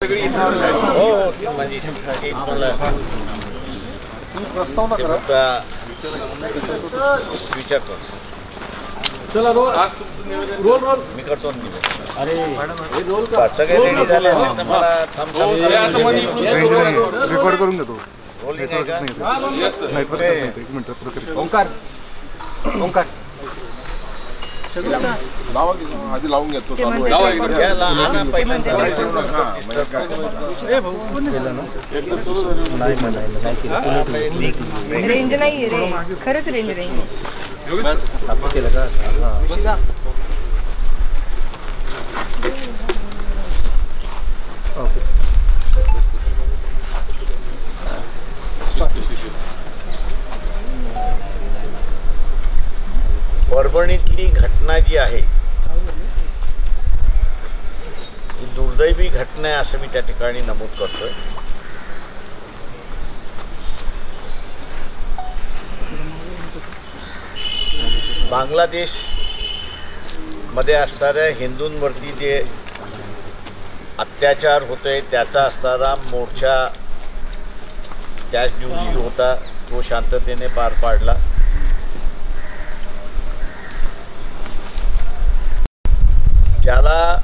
सगळी हो म्हणजे एक मला प्रस्ताव विचारतो. चला रोल मी करतो. अरे सगळे रेडी झाले असेल तर मला रेकॉर्ड करून घेतो. रोलिंग आहे का? एक मिनिट. ओंकार आधी लावून घेतो. रेंज नाही रे, खरंच रेंज नाही. केलं का? ओके. परभणीतली घटना जी आहे ही दुर्दैवी घटना आहे असं मी त्या ठिकाणी नमूद करतोय. बांगलादेश मध्ये असणाऱ्या हिंदूंवरती जे अत्याचार होतोय त्याचा असणारा मोर्चा त्याच दिवशी होता, तो शांततेने पार पाडला. ज्याला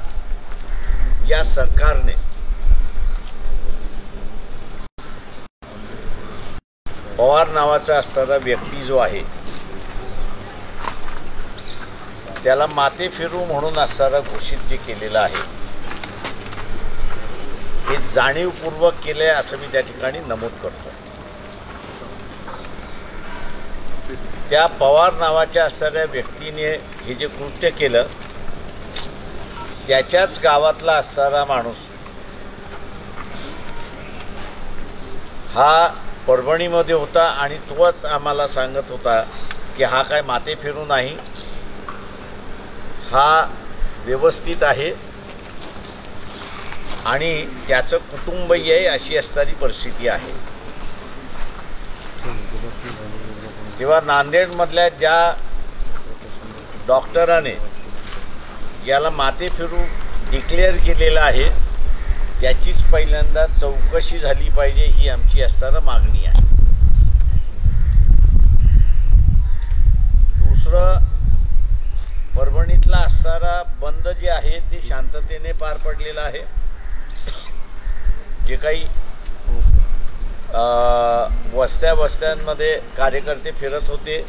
या सरकारने पवार नावाचा असणारा व्यक्ती जो आहे त्याला माते फिरू म्हणून असणारा घोषित जे केलेलं आहे हे जाणीवपूर्वक केलंय असं मी त्या ठिकाणी नमूद करतो. त्या पवार नावाच्या असणाऱ्या व्यक्तीने हे जे कृत्य केलं त्याच्याच गावातला असणारा माणूस हा परभणीमध्ये होता आणि तोच आम्हाला सांगत होता की हा काय माते फिरू नाही, हा व्यवस्थित आहे आणि त्याचं कुटुंबही आहे अशी असणारी परिस्थिती आहे. तेव्हा नांदेडमधल्या ज्या डॉक्टराने याला माते फिरू डिक्लेअर केलेलं आहे त्याचीच पहिल्यांदा चौकशी झाली पाहिजे ही आमची असणारी मागणी आहे. दुसरं, परभणीतला असणारा बंद जे आहे ते शांततेने पार पडलेलं आहे. जे काही वस्त्यांमध्ये कार्यकर्ते फिरत होते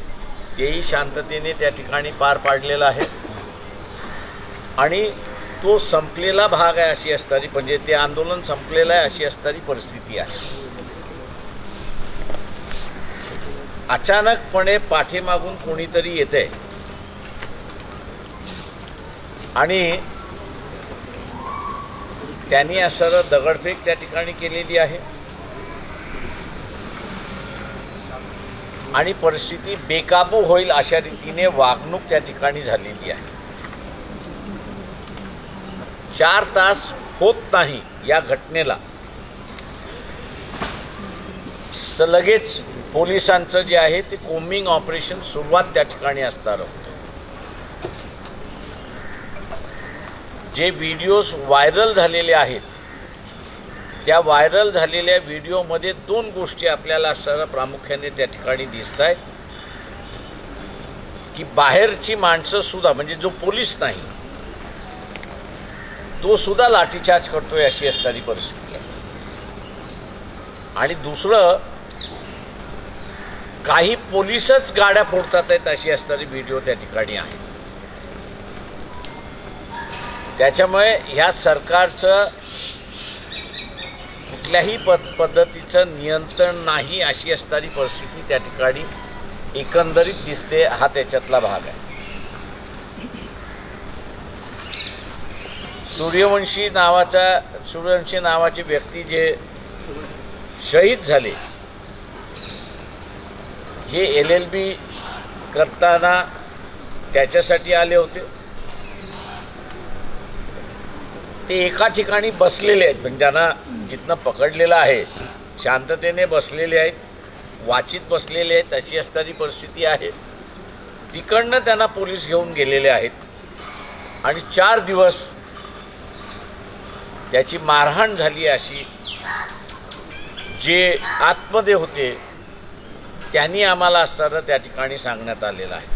तेही शांततेने त्या ठिकाणी पार पाडलेलं आहे आणि तो संपलेला भाग आहे अशी असणारी, म्हणजे ते आंदोलन संपलेलं आहे अशी असणारी परिस्थिती आहे. अचानकपणे पाठीमागून कोणीतरी येते आणि त्यांनी असं दगडफेक त्या ठिकाणी केलेली आहे आणि परिस्थिती बेकाबू होईल अशा रीतीने वागणूक त्या ठिकाणी झालेली आहे. 4 तास होत नाही या घटनेला तर लगेच पोलिसांचं जे आहे ते कोम्बिंग ऑपरेशन सुरुवात त्या ठिकाणी असणार होतं. जे व्हिडिओज व्हायरल झालेले आहेत त्या व्हायरल झालेल्या व्हिडिओमध्ये 2 गोष्टी आपल्याला असणारा प्रामुख्याने त्या ठिकाणी दिसत आहेत की बाहेरची माणसं सुद्धा, म्हणजे जो पोलीस नाही तो सुद्धा लाठीचार्ज करतोय अशी असणारी परिस्थिती आहे. आणि दुसरं, काही पोलीसच गाड्या फोडतात आहेत अशी असणारी व्हिडिओ त्या ठिकाणी आहे. त्याच्यामुळे ह्या सरकारचं कुठल्याही पद्धतीचं नियंत्रण नाही अशी असणारी परिस्थिती त्या ठिकाणी एकंदरीत दिसते. हा त्याच्यातला भाग आहे. सूर्यवंशी नावाचे व्यक्ती जे शहीद झाले हे LLB करताना त्याच्यासाठी आले होते. ते एका ठिकाणी बसलेले आहेत, म्हणजे ज्यांना जिथनं पकडलेलं आहे शांततेने बसलेले आहेत, वाचित बसलेले आहेत अशी असणारी परिस्थिती आहे. तिकडनं त्यांना पोलीस घेऊन गेलेले आहेत आणि 4 दिवस त्याची मारहाण झाली अशी जे आतमध्ये होते त्यांनी आम्हाला असताना त्या ठिकाणी सांगण्यात आलेलं आहे.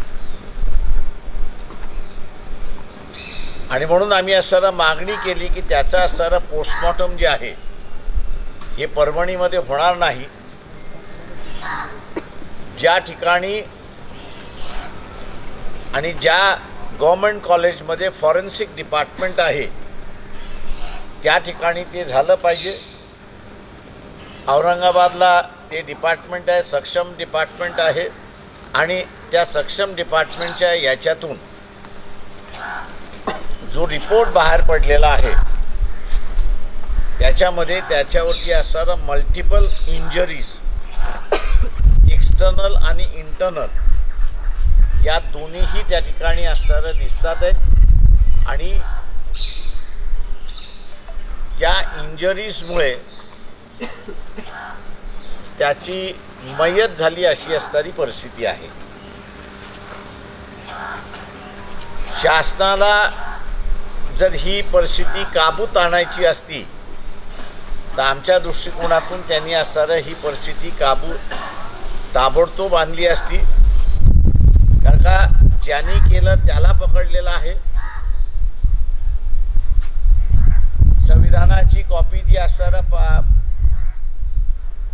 आणि म्हणून आम्ही असताना मागणी केली की त्याचा असताना पोस्टमॉर्टम जे आहे हे परभणीमध्ये होणार नाही. ज्या ठिकाणी आणि ज्या गव्हर्नमेंट कॉलेजमध्ये फॉरेन्सिक डिपार्टमेंट आहे त्या ठिकाणी ते झालं पाहिजे. औरंगाबादला ते डिपार्टमेंट आहे, सक्षम डिपार्टमेंट आहे आणि त्या सक्षम डिपार्टमेंटच्या याच्यातून जो रिपोर्ट बाहेर पडलेला आहे त्याच्यामध्ये त्याच्यावरती असणारा मल्टिपल इंजरीज एक्सटर्नल आणि इंटरनल या दोन्हीही त्या ठिकाणी असणाऱ्या दिसतात आहेत आणि त्या इंजरीजमुळे त्याची मयत झाली अशी असणारी परिस्थिती आहे. शासनाला जर ही परिस्थिती काबूत आणायची असती तर आमच्या दृष्टिकोनातून त्यांनी असणारं ही परिस्थिती ताबडतोब आणली असती. कारण का ज्यांनी केलं त्याला पकडलेलं आहे. संविधानाची कॉपी जी असणारा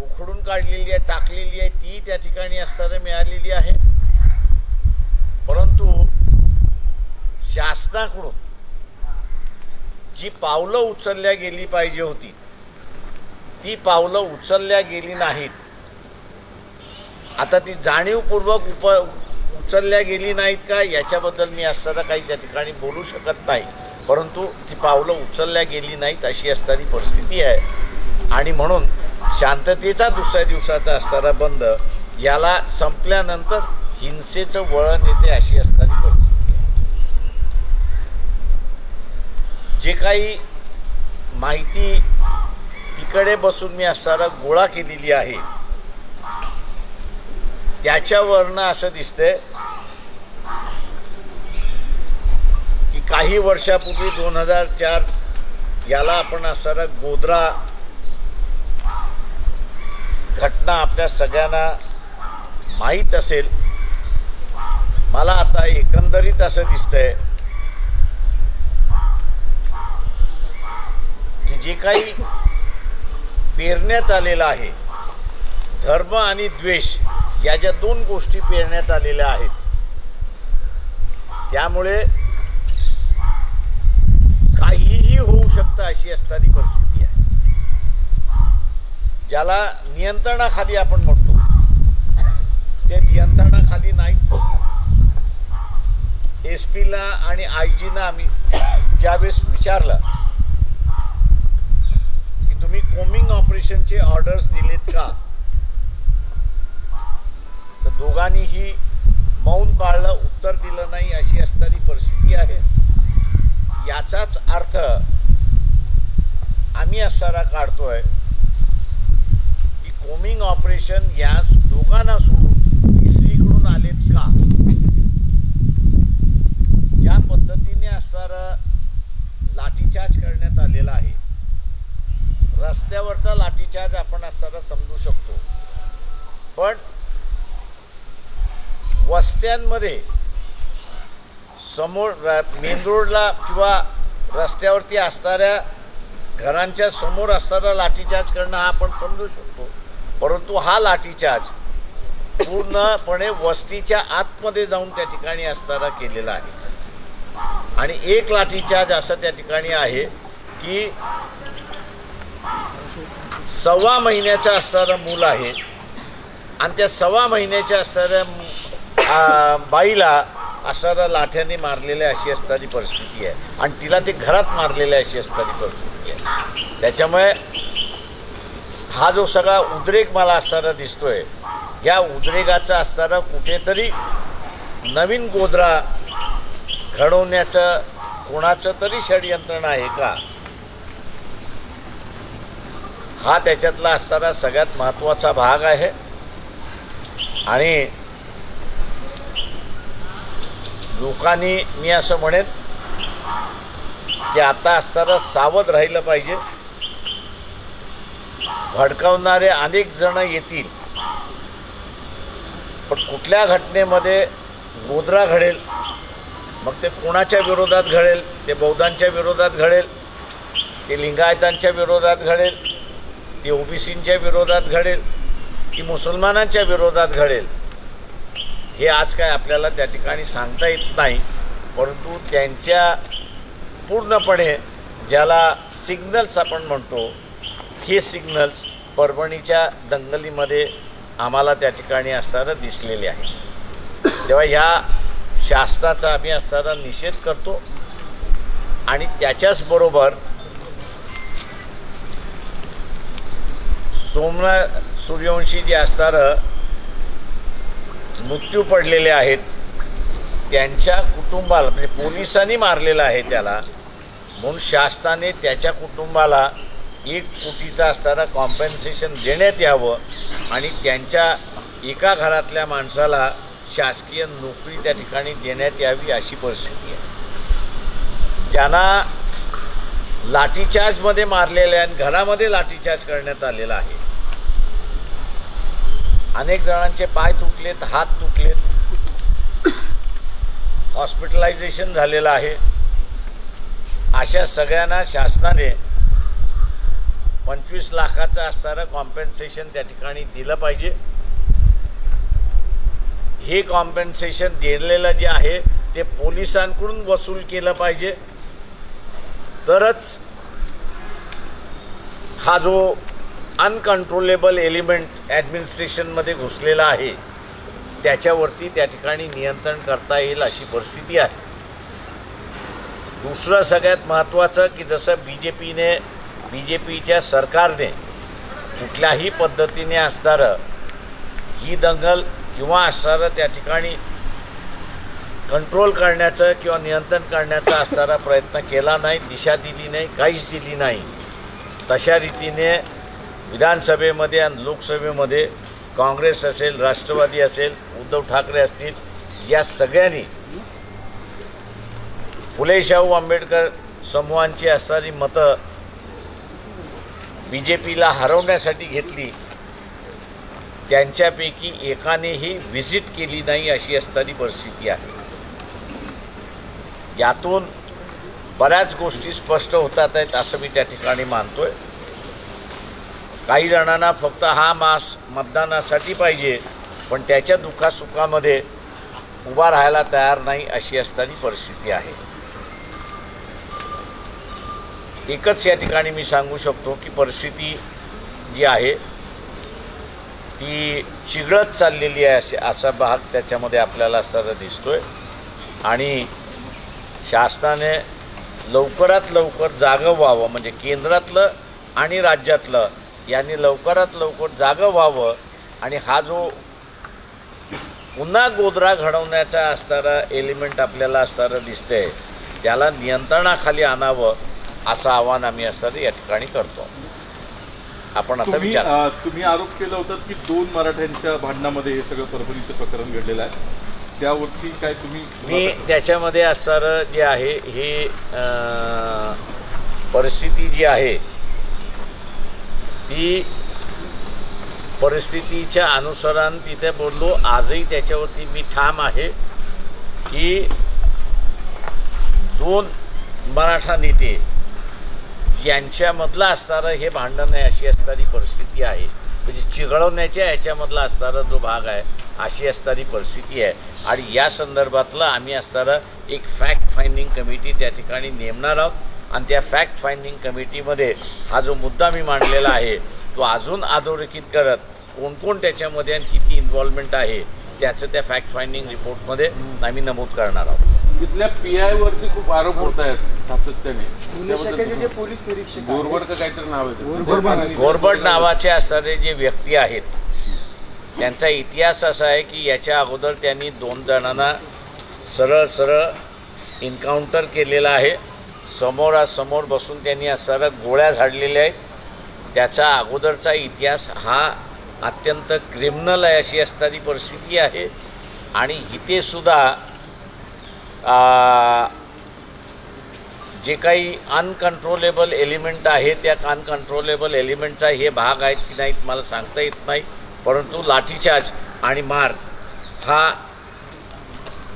उखडून काढलेली आहे, टाकलेली आहे, ती त्या ठिकाणी असताना मिळालेली आहे. परंतु शासनाकडून जी पावलं उचलल्या गेली पाहिजे होती ती पावलं उचलल्या गेली नाहीत. आता ती जाणीवपूर्वक उचलल्या गेली नाहीत का याच्याबद्दल मी असताना काही त्या ठिकाणी बोलू शकत नाही. परंतु ती पावलं उचलल्या गेली नाहीत अशी असणारी परिस्थिती आहे. आणि म्हणून शांततेचा दुसऱ्या दिवसाचा असणारा बंद याला संपल्यानंतर हिंसेचं वळण येते अशी असणारी परिस्थिती आहे. जे काही माहिती तिकडे बसून मी असताना गोळा केलेली आहे त्याच्यावरनं असं दिसतंय की काही वर्षापूर्वी 2004 याला आपण असणारा गोधरा घटना आपल्या सगळ्यांना माहीत असेल. मला आता एकंदरीत असं दिसतंय की जे काही पेरण्यात आलेलं आहे धर्म आणि द्वेष या ज्या दोन गोष्टी पेरण्यात आलेल्या आहेत त्यामुळे काहीही होऊ शकतं अशी असणारी परिस्थिती आहे. ज्याला नियंत्रणाखाली आपण म्हणतो ते नियंत्रणाखाली नाहीत. SP ला आणि IG ना आम्ही ज्यावेळेस विचारलं की तुम्ही कोमिंग ऑपरेशनचे ऑर्डर्स दिलेत का तर दोघांनीही मौन पाळलं, उत्तर दिलं नाही अशी असणारी परिस्थिती आहे. याचाच अर्थ आम्ही असारा काढतोय की कोमिंग ऑपरेशन या दोघांना सोडून तिसरीकडून आलेत का. ज्या पद्धतीने असणारा लाठीचार्ज करण्यात आलेला आहे रस्त्यावरचा लाठीचार्ज आपण असताना समजू शकतो पण वस्त्यांमध्ये समोर मेन रोडला किंवा रस्त्यावरती असणाऱ्या घरांच्या समोर असणारा लाठीचार्ज करणं हा आपण समजू शकतो. परंतु हा लाठीचार्ज पूर्णपणे वस्तीच्या आतमध्ये जाऊन त्या ठिकाणी असणारा केलेला आहे. आणि एक लाठीचार्ज असं त्या ठिकाणी आहे की 1.25 महिन्याचं असणारं मूल आहे आणि त्या 1.25 महिन्याच्या असणाऱ्या बाईला असणाऱ्या लाठ्याने मारलेल्या अशी असणारी परिस्थिती आहे आणि तिला ते घरात मारलेल्या अशी असणारी परिस्थिती आहे. त्याच्यामुळे हा जो सगळा उद्रेक मला असणारा दिसतोय या उद्रेकाचा असणारा कुठेतरी नवीन गोधरा घडवण्याचं कोणाचं तरी षडयंत्रण आहे का हा त्याच्यातला असणारा सगळ्यात महत्त्वाचा भाग आहे. आणि लोकांनी मी असं म्हणेन ते आता असताना सावध राहिलं पाहिजे. भडकावणारे अनेक जण येतील, पण कुठल्या घटनेमध्ये गोधरा घडेल, मग ते कोणाच्या विरोधात घडेल, ते बौद्धांच्या विरोधात घडेल, ते लिंगायतांच्या विरोधात घडेल, ते ओबीसींच्या विरोधात घडेल, की मुसलमानांच्या विरोधात घडेल, हे आज काय आपल्याला त्या ठिकाणी सांगता येत नाही. परंतु त्यांच्या पूर्णपणे ज्याला सिग्नल्स आपण म्हणतो, हे सिग्नल्स परभणीच्या दंगलीमध्ये आम्हाला त्या ठिकाणी असताना दिसलेले आहे. तेव्हा ह्या शासनाचा आम्ही असताना निषेध करतो आणि त्याच्याचबरोबर सोमनाथ सूर्यवंशी जे असणारं मृत्यू पडलेले आहेत त्यांच्या कुटुंबाला, म्हणजे पोलिसांनी मारलेलं आहे त्याला, म्हणून शासनाने त्याच्या कुटुंबाला 1 कोटीचा असताना कॉम्पेन्सेशन देण्यात यावं आणि त्यांच्या एका घरातल्या माणसाला शासकीय नोकरी त्या ठिकाणी देण्यात यावी अशी परिस्थिती आहे. ज्यांना लाठीचार्जमध्ये मारलेले आणि घरामध्ये लाठीचार्ज करण्यात आलेला आहे. अनेक जणांचे पाय तुटलेत, हात तुटलेत, हॉस्पिटलायझेशन झालेलं आहे. अशा सगळ्यांना शासनाने 25 लाखाचं असणारं कॉम्पेन्सेशन त्या ठिकाणी दिलं पाहिजे. हे कॉम्पेन्सेशन दिलेलं जे आहे ते पोलिसांकडून वसूल केलं पाहिजे. तरच हा जो अनकंट्रोलेबल एलिमेंट ॲडमिनिस्ट्रेशनमध्ये घुसलेला आहे त्याच्यावरती त्या ठिकाणी नियंत्रण करता येईल अशी परिस्थिती आहे. दुसरं सगळ्यात महत्त्वाचं की जसं बीजेपीच्या सरकारने कुठल्याही पद्धतीने असणारं ही दंगल किंवा असणारं त्या ठिकाणी कंट्रोल करण्याचं किंवा नियंत्रण करण्याचा असणारा प्रयत्न केला नाही, दिशा दिली नाही, काहीच दिली नाही. तशा रीतीने विधानसभेमध्ये आणि लोकसभेमध्ये काँग्रेस असेल, राष्ट्रवादी असेल, उद्धव ठाकरे असतील, या सगळ्यांनी फुले शाहू आंबेडकर समूहांची असणारी मतं बीजेपीला हरवण्यासाठी घेतली. त्यांच्यापैकी एकानेही व्हिजिट केली नाही अशी असणारी परिस्थिती आहे. यातून बऱ्याच गोष्टी स्पष्ट होतात आहेत असं मी त्या ठिकाणी मानतोय. काही जणांना फक्त हा मास मतदानासाठी पाहिजे, पण त्याच्या दुःखासुखामध्ये उभा राहायला तयार नाही अशी असणारी परिस्थिती आहे. एकच या ठिकाणी मी सांगू शकतो की परिस्थिती जी आहे ती चिघळत चाललेली आहे असा भाग त्याच्यामध्ये आपल्याला असताना दिसतोय. आणि शासनाने लवकरात लवकर जागं व्हावं, म्हणजे केंद्रातलं आणि राज्यातलं यांनी लवकरात लवकर जागं व्हावं आणि हा जो पुन्हा गोधरा घडवण्याचा असणारा एलिमेंट आपल्याला असणारं दिसतंय त्याला नियंत्रणाखाली आणावं असं आव्हान आम्ही असणारं या ठिकाणी करतो. आपण आता विचार तुम्ही आरोप केला होता की 2 मराठ्यांच्या भांडणामध्ये हे सगळं परभणीचं प्रकरण घडलेलं आहे, त्यावरती काय तुम्ही? मी त्याच्यामध्ये असणारं जे आहे हे परिस्थिती जी आहे ती परिस्थितीच्या अनुसारानं तिथे बोललो. आजही त्याच्यावरती मी ठाम आहे की 2 मराठा नेते यांच्यामधलं असणारं हे भांडण आहे अशी असणारी परिस्थिती आहे. म्हणजे चिघळवण्याच्या ह्याच्यामधला असणारा जो भाग आहे अशी असणारी परिस्थिती आहे. आणि या संदर्भातलं आम्ही असणारं एक फॅक्ट फाइंडिंग कमिटी त्या ठिकाणी नेमणार आहोत आणि त्या फॅक्ट फाइंडिंग कमिटीमध्ये हा जो मुद्दा मी मांडलेला आहे तो अजून अधोरेखित करत कोण कोण त्याच्यामध्ये आणि किती इन्व्हॉल्वमेंट आहे त्याचं त्या फॅक्ट फाइंडिंग रिपोर्टमध्ये आम्ही नमूद करणार आहोत. तिथल्या PI वरती खूप आरोप होत आहेत सातत्याने. पोलीस निरीक्षक गोरबड काहीतरी नाव आहे, गोरबड नावाचे असणारे जे व्यक्ती आहेत त्यांचा इतिहास असा आहे की याच्या अगोदर त्यांनी 2 जणांना सरळ एन्काउंटर केलेला आहे. समोरासमोर बसून त्यांनी असणाऱ्या गोळ्या झाडलेल्या आहेत. त्याचा अगोदरचा इतिहास हा अत्यंत क्रिमिनल आहे अशी असणारी परिस्थिती आहे. आणि इथे सुद्धा जे काही अनकंट्रोलेबल एलिमेंट आहे त्या अनकंट्रोलेबल एलिमेंटचा हे भाग आहेत की नाहीत मला सांगता येत नाही, परंतु लाठीचार्ज आणि मार हा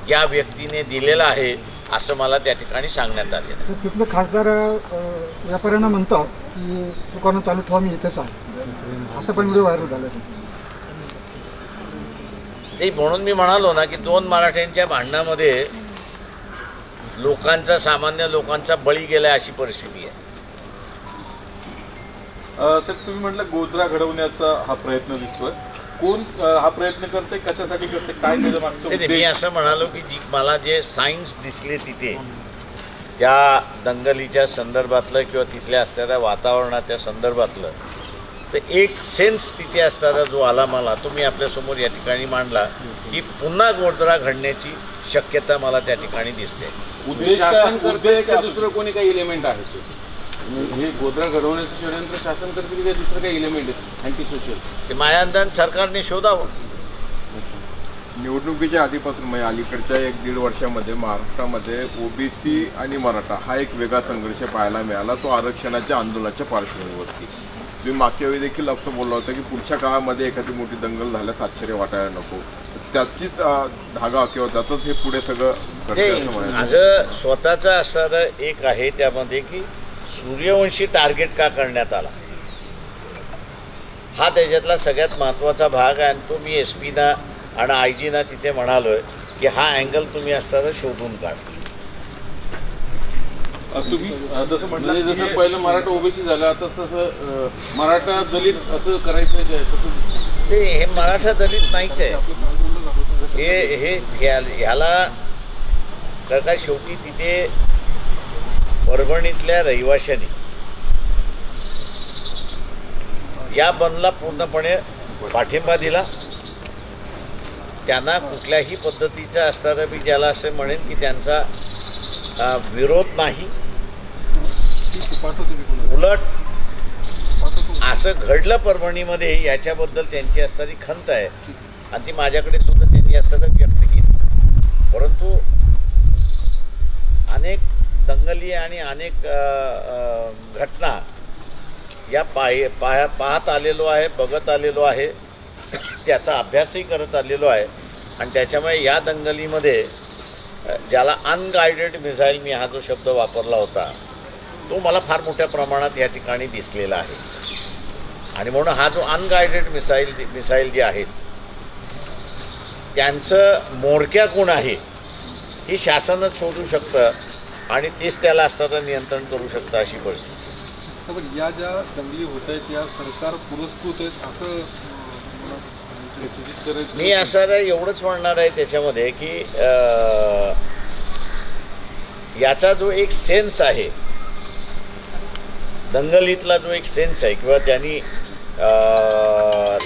या व्यक्तीने दिलेला आहे असं मला त्या ठिकाणी सांगण्यात आलेलं. तिथले खासदार व्यापाऱ्यांना म्हणतात की दुकानं चालू ठेवा, मी इथेच आहे, असं पण व्हिडिओ व्हायरल झाला. ते म्हणून मी म्हणालो ना की दोन मराठ्यांच्या भांडणामध्ये लोकांचा, सामान्य लोकांचा बळी गेला अशी परिस्थिती आहे. सर तुम्ही म्हटलं गोधरा घडवण्याचा हा प्रयत्न दिसतोय, कोण हा प्रयत्न करते, कशासाठी करते, काय त्याच्या मागचं मी उद्देश? असं म्हणालो की जी मला जे सायन्स दिसले तिथे त्या दंगलीच्या संदर्भातलं किंवा तिथल्या असणाऱ्या वातावरणाच्या संदर्भातलं, तर एक सेन्स तिथे असणारा जो आला मला तो मी आपल्यासमोर या ठिकाणी मांडला की पुन्हा गोधरा घडण्याची शक्यता मला त्या ठिकाणी दिसते. उद्देश शासन काय? करते का दुसरं कोणी काही एलिमेंट आहे? हे गोधरा घडवण्याचं षडयंत्र शासन करते की दुसरं काही एलिमेंट आहे अँटी सोशल? ते मायादान सरकारने शोधावं. निवडणुकीच्या आधीपासून म्हणजे अलीकडच्या 1-1.5 वर्षामध्ये महाराष्ट्रामध्ये ओबीसी आणि मराठा हा एक वेगळा संघर्ष पाहायला मिळाला, तो आरक्षणाच्या आंदोलनाच्या पार्श्वभूमीवरती. तुम्ही मागच्या वेळी देखील असं बोलला होता की पुढच्या काळामध्ये एखादी मोठी दंगल झाल्यास आश्चर्य वाटायला नको, त्याचीच धागा किंवा त्यातच हे पुढे सगळं घडतंय असं म्हणायचं. माझं स्वतःचं असणारं एक आहे त्यामध्ये की सूर्यवंशी टार्गेट का करण्यात आला हा त्याच्यातला सगळ्यात महत्त्वाचा भाग आहे. आणि तो मी SP ना आणि IG ना तिथे म्हणालोय की हा अँगल तुम्ही असणारं शोधून काढा. तुम्ही जसं म्हटलं म्हणजे की जसं पहिलं मराठा ओबीसी झालं, आता तसं मराठा दलित असं करायचं आहे काय? तसं हे मराठा दलित नाहीच आहे. ह्याला का शेवटी तिथे परभणीतल्या रहिवाशांनी या बंदला पूर्णपणे पाठिंबा दिला. त्यांना कुठल्याही पद्धतीचा असणारा मी ज्याला असं म्हणेन की त्यांचा विरोध नाही, उलट असं घडलं परभणीमध्ये याच्याबद्दल त्यांची असणारी खंत आहे आणि ती माझ्याकडे सुद्धा त्यांनी असं व्यक्त केली. परंतु अनेक दंगली आणि अनेक घटना या पाहत आलेलो आहे, बघत आलेलो आहे, त्याचा अभ्यासही करत आलेलो आहे. आणि त्याच्यामुळे या दंगलीमध्ये ज्याला अनगायडेड मिसाईल मी हा जो शब्द वापरला होता तो मला फार मोठ्या प्रमाणात या ठिकाणी दिसलेला आहे. आणि म्हणून हा जो अनगायडेड मिसाईल जे आहेत त्यांचं मोडक्या कोण आहे ही शासनच शोधू शकतं आणि तेच त्याला असणारं नियंत्रण करू शकतं अशी परिस्थिती. पण या ज्या दंगली होत आहेत या सरकार पुरस्कृत आहेत असं सूचित करायचं. मी असणारं एवढंच म्हणणार आहे त्याच्यामध्ये की याचा जो एक सेन्स आहे, दंगलीतला जो एक सेन्स आहे किंवा त्यांनी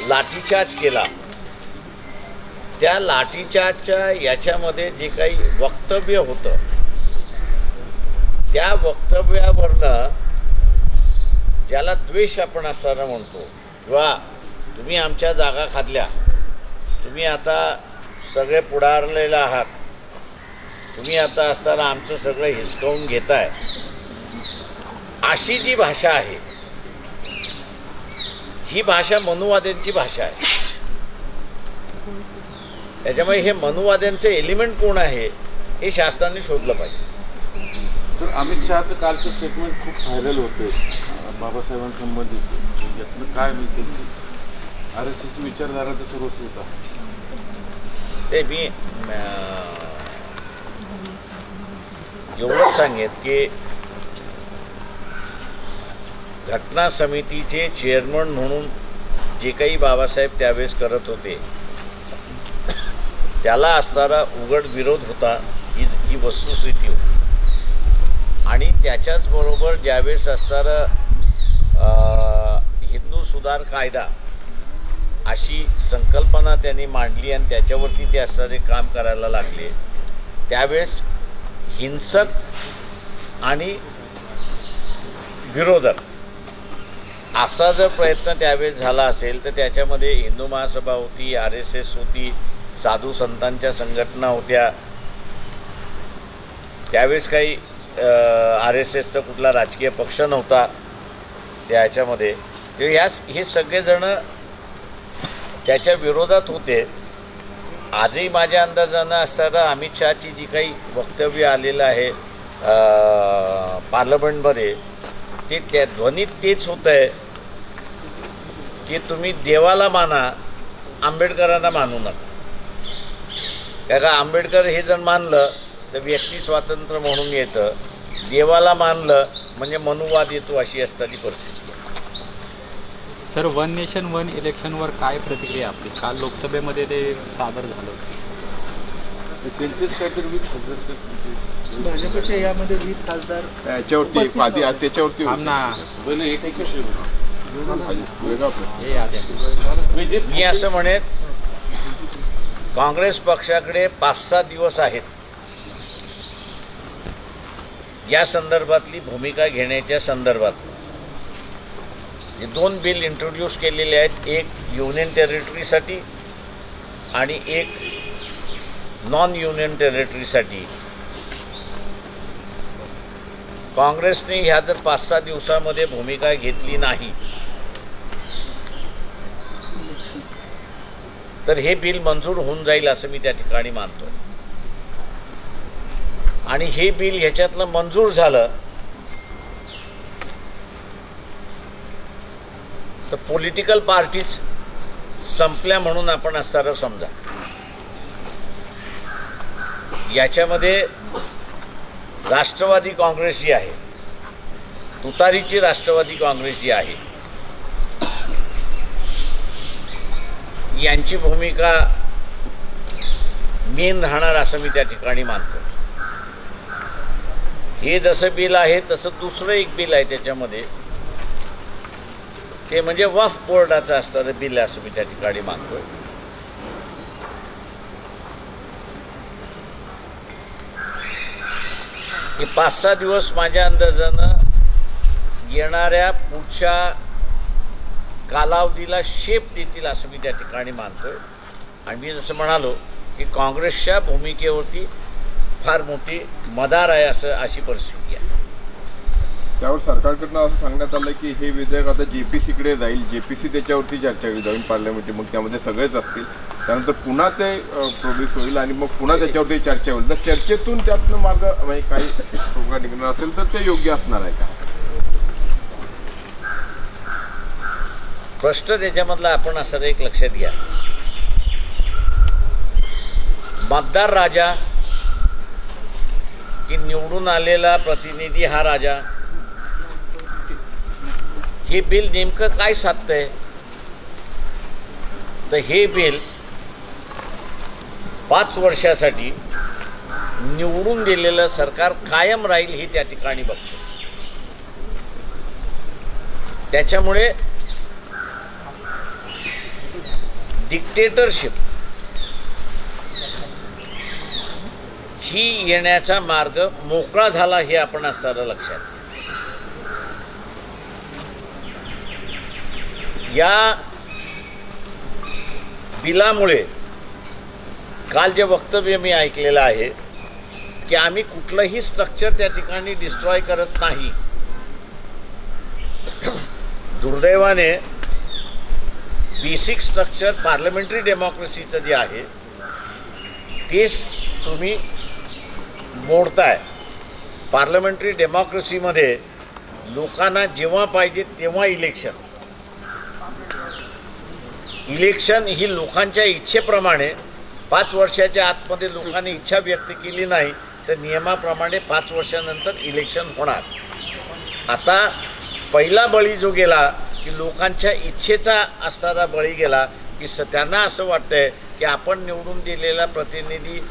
लाठीचार्ज केला, त्या लाठीचार्जच्या याच्यामध्ये जे काही वक्तव्य होतं त्या वक्तव्यावरनं ज्याला द्वेष आपण असताना म्हणतो किंवा तुम्ही आमच्या जागा खाल्ल्या, तुम्ही आता सगळे पुढारलेले आहात, तुम्ही आता असताना आमचं सगळं हिसकावून घेताय, अशी जी भाषा आहे ही भाषा मनुवाद्यांची भाषा आहे. त्याच्यामुळे हे मनुवाद्यांचे एलिमेंट कोण आहे हे शासनाने शोधलं पाहिजे. तर अमित शहाचं कालचं स्टेटमेंट खूप व्हायरल होते बाबासाहेबांसंबंधीचं. यातनं काय मी त्यांची RSS विचारधाराचा सर्वस्व होता ते मी एवढंच सांगेन की घटना समितीचे चेअरमन म्हणून जे काही बाबासाहेब त्यावेळेस करत होते त्याला असणारा उघड विरोध होता ही वस्तुस्थिती होती. आणि त्याच्याचबरोबर ज्यावेळेस असणारं हिंदू सुधार कायदा अशी संकल्पना त्यांनी मांडली आणि त्याच्यावरती ते असणारे काम करायला लागले, त्यावेळेस हिंसक आणि विरोधक असा जर प्रयत्न त्यावेळेस झाला असेल तर त्याच्यामध्ये हिंदू महासभा होती, RSS होती, साधू संतांच्या संघटना होत्या. त्यावेळेस काही RSSचा कुठला राजकीय पक्ष नव्हता त्या ह्याच्यामध्ये. ते हे सगळेजणं त्याच्या विरोधात होते. आजही माझ्या अंदाजानं असताना अमित शहाची जी काही वक्तव्य आलेलं आहे पार्लमेंटमध्ये, ते त्या ध्वनीत तेच होतं आहे की तुम्ही देवाला माना, आंबेडकरांना मानू नका. का आंबेडकर हे जर मानलं तर व्यक्ती स्वातंत्र्य म्हणून येतं, देवाला मानलं म्हणजे मनुवाद येतो, अशी असताना परिस्थिती. सर, वन नेशन वन इलेक्शनवर काय प्रतिक्रिया आपली? काल लोकसभेमध्ये ते सादर झालं. त्यांचेच काहीतरी 20 खासदार भाजपच्या यामध्ये 20 खासदार त्याच्यावरती त्याच्यावरती मी असं म्हणेन, काँग्रेस पक्षाकडे 5-6 दिवस आहेत या संदर्भातली भूमिका घेण्याच्या संदर्भात. हे 2 बिल इंट्रोड्यूस केलेले आहेत, एक युनियन टेरिटरीसाठी आणि एक नॉन युनियन टेरिटरीसाठी. काँग्रेसने ह्या जर 5-6 दिवसामध्ये भूमिका घेतली नाही तर हे बिल मंजूर होऊन जाईल असं मी त्या ठिकाणी मानतो. आणि हे बिल ह्याच्यातलं मंजूर झालं तर पॉलिटिकल पार्टीज संपल्या म्हणून आपण असताना समजा. याच्यामध्ये राष्ट्रवादी काँग्रेस जी आहे, तुतारीची राष्ट्रवादी काँग्रेस जी आहे, यांची भूमिका मेन राहणार असं मी त्या ठिकाणी मानतो. हे जसं बिल आहे तसं दुसरं एक बिल आहे त्याच्यामध्ये, ते म्हणजे वक्फ बोर्डाचं असणारं बिल असं मी त्या ठिकाणी मानतोय. हे 5-6 दिवस माझ्या अंदाजानं येणाऱ्या पुढच्या कालावधीला शेप देतील असं मी त्या ठिकाणी मानतोय. आणि मी जसं म्हणालो की काँग्रेसच्या भूमिकेवरती फार मोठी मदार आहे अशी परिस्थिती आहे. त्यावर सरकारकडनं असं सांगण्यात आलं की हे विधेयक आता JPCकडे जाईल, JPC त्याच्यावरती चर्चा जाईल पार्लमेंटची, मग त्यामध्ये सगळेच असतील, त्यानंतर पुन्हा ते प्रोड्यूस होईल आणि मग पुन्हा त्याच्यावरती चर्चा होईल. तर चर्चेतून त्यातनं मार्ग म्हणजे काही तोडगा निघणार असेल तर ते योग्य असणार आहे का? प्रश्न त्याच्यामधला आपण असं एक लक्षात घ्या, मतदार राजा की निवडून आलेला प्रतिनिधी हा राजा, हे बिल नेमकं काय साधतंय? तर हे बिल 5 वर्षासाठी निवडून दिलेलं सरकार कायम राहील हे त्या ठिकाणी बघतो. त्याच्यामुळे डिक्टेटरशिप ही येण्याचा मार्ग मोकळा झाला हे आपण असताना लक्षात. या बिलामुळे काल जे वक्तव्य मी ऐकलेलं आहे की आम्ही कुठलंही स्ट्रक्चर त्या ठिकाणी डिस्ट्रॉय करत नाही. दुर्दैवाने बेसिक स्ट्रक्चर पार्लमेंटरी डेमोक्रेसीचं जे आहे तेच तुम्ही मोडताय. पार्लमेंटरी डेमोक्रेसीमध्ये लोकांना जेव्हा पाहिजे तेव्हा इलेक्शन ही लोकांच्या इच्छेप्रमाणे 5 वर्षाच्या आतमध्ये लोकांनी इच्छा व्यक्त केली नाही तर नियमाप्रमाणे 5 वर्षानंतर इलेक्शन होणार. आता पहिला बळी जो गेला की लोकांच्या इच्छेचा असणारा बळी गेला की त्यांना असं वाटतंय की आपण निवडून दिलेला प्रतिनिधी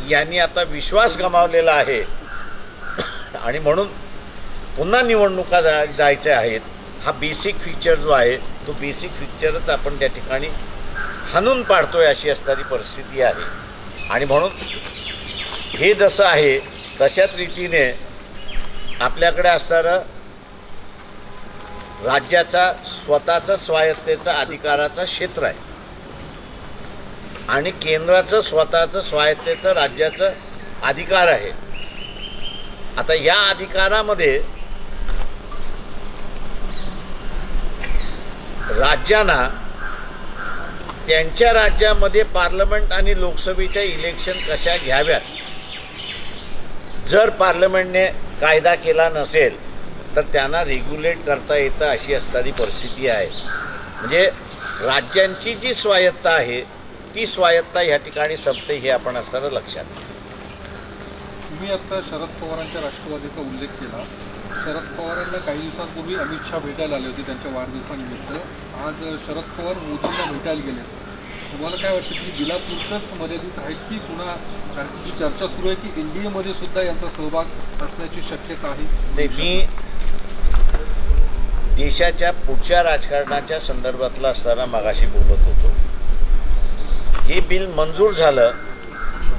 यांनी आता विश्वास गमावलेला आहे आणि म्हणून पुन्हा निवडणुका जायच्या आहेत. हा बेसिक फीचर जो आहे तो बेसिक फीचरच आपण त्या ठिकाणी हाणून पाडतोय अशी असणारी परिस्थिती आहे. आणि म्हणून हे जसं आहे तशाच रीतीने आपल्याकडे असणारं राज्याचा स्वतःचा स्वायत्तेचा अधिकाराचा क्षेत्र आहे आणि केंद्राचं स्वतःचं स्वायत्तेचं राज्याचं अधिकार आहे. आता या अधिकारामध्ये राज्यांना त्यांच्या राज्यामध्ये पार्लमेंट आणि लोकसभेच्या इलेक्शन कशा घ्याव्यात, जर पार्लमेंटने कायदा केला नसेल तर त्यांना रेग्युलेट करता येतं अशी असणारी परिस्थिती आहे. म्हणजे राज्यांची जी स्वायत्ता आहे ती स्वायत्ता ह्या ठिकाणी संपते हे आपण असणारं लक्षात. तुम्ही आता शरद पवारांच्या राष्ट्रवादीचा उल्लेख केला. शरद पवारांना काही दिवसांपूर्वी अमित शहा भेटायला आले होते त्यांच्या वाढदिवसानिमित्त. आज शरद पवार मोदींना भेटायला गेले. तुम्हाला काय वाटतं की बिलापूरच मर्यादित आहे की पुन्हा जी चर्चा सुरू आहे की एनडीएमध्ये सुद्धा यांचा सहभाग असण्याची शक्यता आहे? ते मी देशाच्या पुढच्या राजकारणाच्या संदर्भातला असताना मगाशी बोलत होतो. हे बिल मंजूर झालं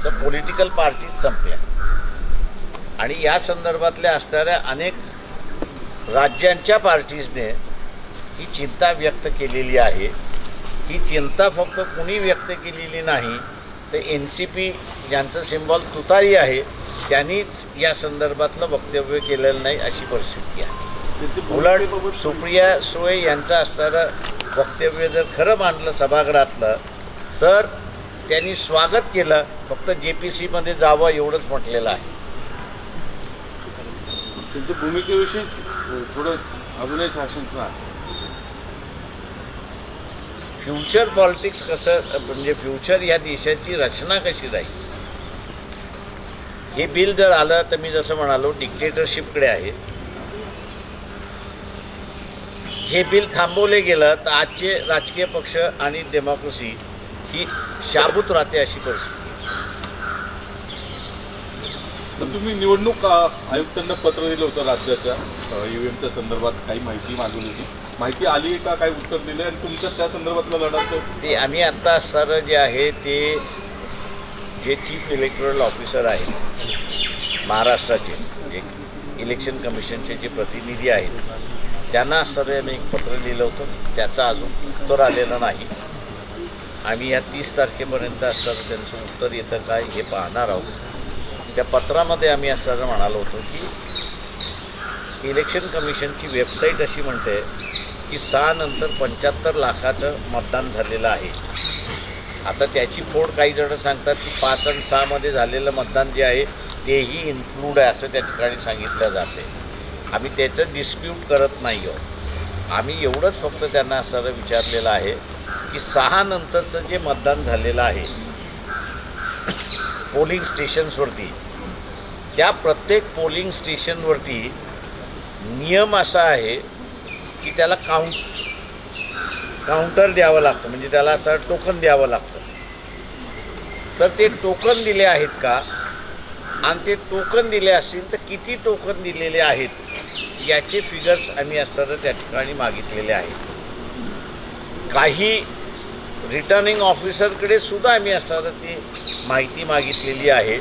तर पॉलिटिकल पार्टीज संपल्या आणि या संदर्भातल्या असणाऱ्या अनेक राज्यांच्या पार्टीजने ही चिंता व्यक्त केलेली आहे. ही चिंता फक्त कुणी व्यक्त केलेली नाही तर NCP ज्यांचं सिम्बॉल तुतारी आहे त्यांनीच या संदर्भातलं वक्तव्य केलेलं नाही अशी परिस्थिती आहे. उलट सुप्रिया सुळे यांचं असणारं वक्तव्य जर खरं मानलं सभागृहातलं तर त्यांनी स्वागत केलं, फक्त JPCमध्ये जावं एवढंच म्हटलेलं आहे. त्यांच्या भूमिकेविषयी थोडं अजूनही शासन आहे. फ्युचर पॉलिटिक्स कसं, म्हणजे फ्युचर या देशाची रचना कशी राहील, हे बिल जर आलं तर मी जसं म्हणालो डिक्टेटरशिपकडे आहे. हे बिल थांबवले गेलं तर आजचे राजकीय पक्ष आणि डेमोक्रेसी ही शाबूत राहते अशी परिस्थिती. तर तुम्ही निवडणूक आयुक्तांना पत्र दिलं होतं राज्याच्या EVMच्या संदर्भात, काही माहिती मागवली होती. माहिती आली का, काय उत्तर दिलं आणि तुमच्या त्या संदर्भातलं लढाचं? ते आम्ही आत्ता असणारं जे आहे ते जे चीफ इलेक्टोरल ऑफिसर आहे महाराष्ट्राचे, जे इलेक्शन कमिशनचे जे प्रतिनिधी आहेत त्यांना असणारं आम्ही एक पत्र लिहिलं होतं. त्याचं अजून उत्तर आलेलं नाही. आम्ही या 30 तारखेपर्यंत असणारं त्यांचं उत्तर येतं काय हे पाहणार आहोत. त्या पत्रामध्ये आम्ही असं म्हणालो होतो की इलेक्शन कमिशनची वेबसाईट अशी म्हणते की 6 नंतर 75 लाखाचं मतदान झालेलं आहे. आता त्याची फोड काही जण सांगतात की 5 आणि 6 मध्ये झालेलं मतदान जे आहे तेही इन्क्लूड आहे असं त्या ठिकाणी सांगितलं जाते. आम्ही त्याचं डिस्प्यूट करत नाही आहोत. आम्ही एवढंच फक्त त्यांना असं विचारलेलं आहे की 6 नंतरचं जे मतदान झालेलं आहे पोलिंग स्टेशन्सवरती, त्या प्रत्येक पोलिंग स्टेशनवरती नियम असा आहे की त्याला काउंटर द्यावं लागतं, म्हणजे त्याला असं टोकन द्यावं लागतं. तर ते टोकन दिले आहेत का, आणि ते टोकन दिले असतील तर किती टोकन दिलेले आहेत याचे फिगर्स आम्ही असं त्या ठिकाणी मागितलेले आहेत. काही रिटर्निंग ऑफिसरकडे सुद्धा आम्ही असं ती माहिती मागितलेली आहे.